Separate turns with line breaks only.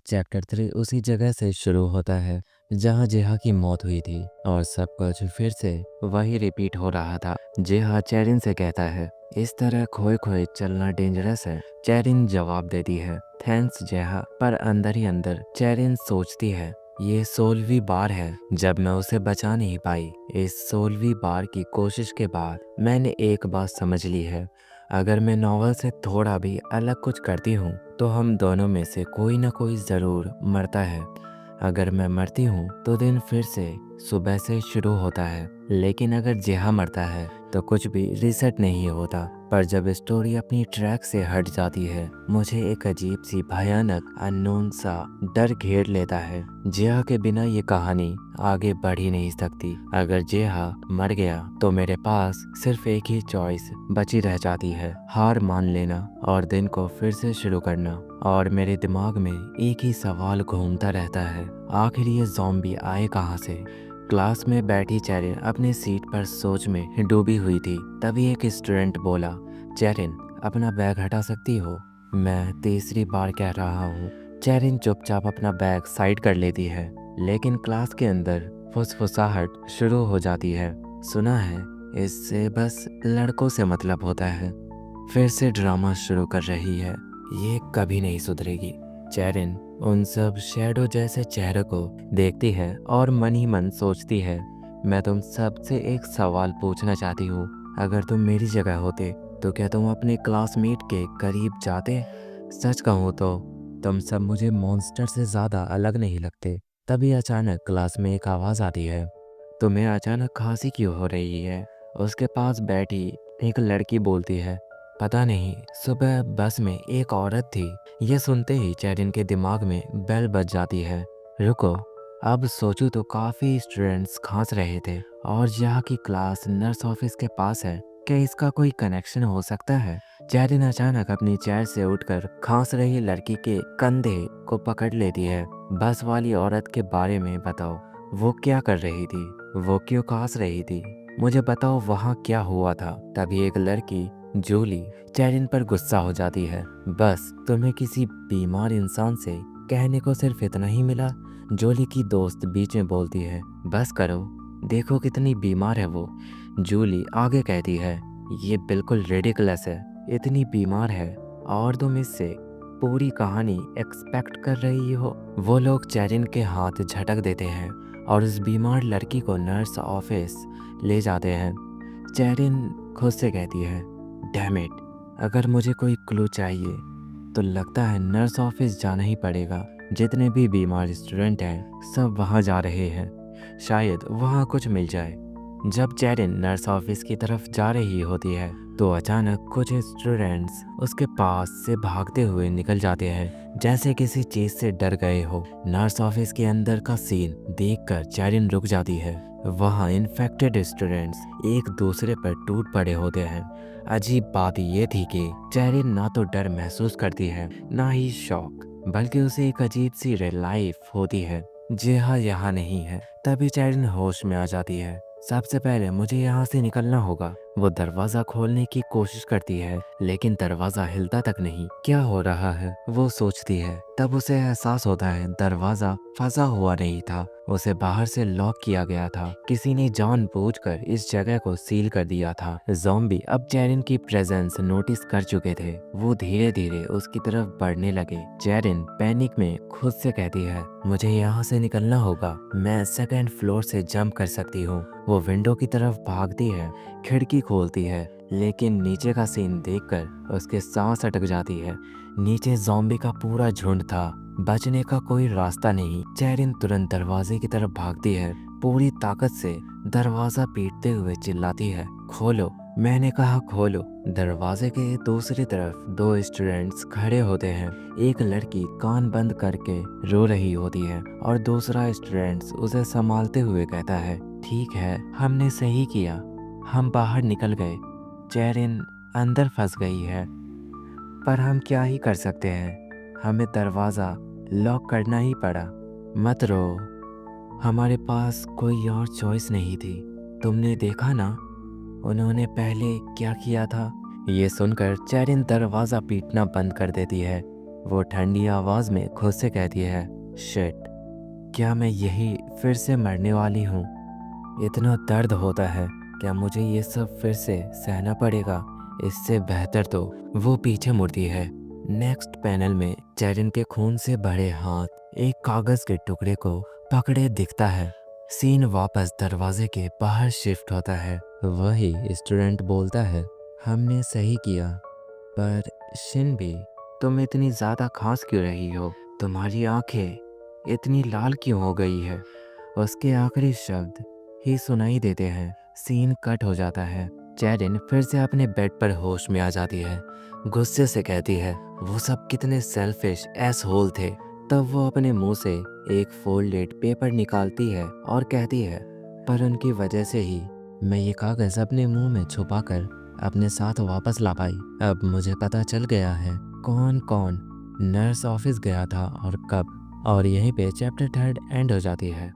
Chapter 3 उसी जगह से शुरू होता है जहां जेहा की मौत हुई थी और सब कुछ फिर से वही रिपीट हो रहा था। जेहा चेरिन से कहता है, इस तरह खोए खोए चलना डेंजरस है। चेरिन जवाब देती है, थैंक्स जेहा। पर अंदर ही अंदर चेरिन सोचती है, ये 16वीं बार है जब मैं उसे बचा नहीं पाई। इस 16वीं बार की कोशिश के बाद मैंने एक बात समझ ली है, अगर मैं नॉवल से थोड़ा भी अलग कुछ करती हूँ तो हम दोनों में से कोई ना कोई ज़रूर मरता है। अगर मैं मरती हूँ तो दिन फिर से सुबह से शुरू होता है, लेकिन अगर जेहा मरता है तो कुछ भी रीसेट नहीं होता। पर जब स्टोरी अपनी ट्रैक से हट जाती है, मुझे एक अजीब सी भयानक अननोन सा डर घेर लेता है। जेहा के बिना ये कहानी आगे बढ़ ही नहीं सकती। अगर जेहा मर गया तो मेरे पास सिर्फ एक ही चॉइस बची रह जाती है, हार मान लेना और दिन को फिर से शुरू करना। और मेरे दिमाग में एक ही सवाल घूमता रहता है, आखिर ये ज़ॉम्बी आए कहाँ से। क्लास में बैठी चेरिन अपनी सीट पर सोच में डूबी हुई थी। तभी एक स्टूडेंट बोला, चेरिन अपना बैग हटा सकती हो? मैं तीसरी बार कह रहा हूँ। चेरिन चुपचाप अपना बैग साइड कर लेती है, लेकिन क्लास के अंदर फुसफुसाहट शुरू हो जाती है। सुना है इससे बस लड़कों से मतलब होता है। फिर से ड्रामा शुरू कर रही है, ये कभी नहीं सुधरेगी। चेरिन उन सब शैडो जैसे चेहरे को देखती है और मन ही मन सोचती है, मैं तुम सबसे एक सवाल पूछना चाहती हूँ, अगर तुम मेरी जगह होते तो क्या तुम अपने क्लासमेट के करीब जाते? सच कहूँ तो तुम सब मुझे मॉन्स्टर से ज़्यादा अलग नहीं लगते। तभी अचानक क्लास में एक आवाज़ आती है, तुम्हें अचानक खांसी क्यों हो रही है? उसके पास बैठी एक लड़की बोलती है, पता नहीं, सुबह बस में एक औरत थी। ये सुनते ही चेरिन के दिमाग में बेल बज जाती है। रुको, अब सोचूं तो काफ़ी स्टूडेंट्स खांस रहे थे और यहाँ की क्लास नर्स ऑफिस के पास है। क्या इसका कोई कनेक्शन हो सकता है? चेरिन अचानक अपनी चेयर से उठकर खांस रही लड़की के कंधे को पकड़ लेती है। बस वाली औरत के बारे में बताओ, वो क्या कर रही थी? वो क्यों खांस रही थी? मुझे बताओ वहाँ क्या हुआ था? तभी एक लड़की जूली चेरिन पर गुस्सा हो जाती है, बस तुम्हें किसी बीमार इंसान से कहने को सिर्फ इतना ही मिला? जूली की दोस्त बीच में बोलती है, बस करो, देखो कितनी बीमार है वो। जूली आगे कहती है, ये बिल्कुल रेडिकुलस है, इतनी बीमार है और तुम इससे पूरी कहानी एक्सपेक्ट कर रही हो। वो लोग चेरिन के हाथ झटक देते हैं और उस बीमार लड़की को नर्स ऑफिस ले जाते हैं। चेरिन खुद से कहती है, डैम इट, अगर मुझे कोई क्लू चाहिए तो लगता है नर्स ऑफिस जाना ही पड़ेगा। जितने भी बीमार स्टूडेंट हैं सब वहाँ जा रहे हैं, शायद वहाँ कुछ मिल जाए। जब चेरिन नर्स ऑफिस की तरफ जा रही होती है तो अचानक कुछ स्टूडेंट्स उसके पास से भागते हुए निकल जाते हैं, जैसे किसी चीज से डर गए हो। नर्स ऑफिस के अंदर का सीन देखकर चेरिन रुक जाती है। वहाँ इन्फेक्टेड स्टूडेंट्स एक दूसरे पर टूट पड़े होते हैं। अजीब बात ये थी कि चेरिन ना तो डर महसूस करती है ना ही शौक, बल्कि उसे एक अजीब सी रिलाइफ होती है। जेहा यहाँ नहीं है। तभी चेरिन होश में आ जाती है, सबसे पहले मुझे यहाँ से निकलना होगा। वो दरवाजा खोलने की कोशिश करती है, लेकिन दरवाजा हिलता तक नहीं। क्या हो रहा है वो सोचती है। तब उसे एहसास होता है दरवाजा फंसा हुआ नहीं था, उसे बाहर से लॉक किया गया था। किसी ने जानबूझकर इस जगह को सील कर दिया था। ज़ॉम्बी अब चेरिन की प्रेजेंस नोटिस कर चुके थे। वो धीरे धीरे उसकी तरफ बढ़ने लगे। चेरिन पैनिक में खुद से कहती है, मुझे यहाँ से निकलना होगा, मैं सेकंड फ्लोर से जंप कर सकती हूँ। वो विंडो की तरफ भागती है, खिड़की खोलती है, लेकिन नीचे का सीन देखकर उसके सांस अटक जाती है। नीचे ज़ॉम्बी का पूरा झुंड था, बचने का कोई रास्ता नहीं। चेरिन तुरंत दरवाजे की तरफ भागती है, पूरी ताकत से दरवाजा पीटते हुए चिल्लाती है, खोलो, मैंने कहा खोलो। दरवाजे के दूसरी तरफ दो स्टूडेंट्स खड़े होते हैं। एक लड़की कान बंद करके रो रही होती है और दूसरा स्टूडेंट्स उसे संभालते हुए कहता है, ठीक है, हमने सही किया, हम बाहर निकल गए। चेरिन अंदर फंस गई है, पर हम क्या ही कर सकते हैं, हमें दरवाज़ा लॉक करना ही पड़ा। मत रो, हमारे पास कोई और चॉइस नहीं थी। तुमने देखा ना उन्होंने पहले क्या किया था? ये सुनकर चेरिन दरवाज़ा पीटना बंद कर देती है। वो ठंडी आवाज़ में खुद से कहती है, शिट, क्या मैं यही फिर से मरने वाली हूँ? इतना दर्द होता है, क्या मुझे ये सब फिर से सहना पड़ेगा? इससे बेहतर तो वो पीछे मुड़ती है। नेक्स्ट पैनल में चैरिन के खून से भरे हाथ एक कागज़ के टुकड़े को पकड़े दिखता है। सीन वापस दरवाजे के बाहर शिफ्ट होता है। वही स्टूडेंट बोलता है, हमने सही किया, पर शिनबी, तुम इतनी ज़्यादा खांस क्यों रही हो? तुम्हारी आंखें इतनी लाल क्यों हो गई है? उसके आखिरी शब्द ही सुनाई देते हैं। सीन कट हो जाता है। चैरिन फिर से अपने बेड पर होश में आ जाती है। गुस्से से कहती है, वो सब कितने सेल्फिश एसहोल थे। तब वो अपने मुंह से एक फोल्डेड पेपर निकालती है और कहती है, पर उनकी वजह से ही मैं ये कागज़ अपने मुंह में छुपाकर अपने साथ वापस ला पाई। अब मुझे पता चल गया है कौन कौन नर्स ऑफिस गया था और कब। और यहीं पे चैप्टर 3 एंड हो जाती है।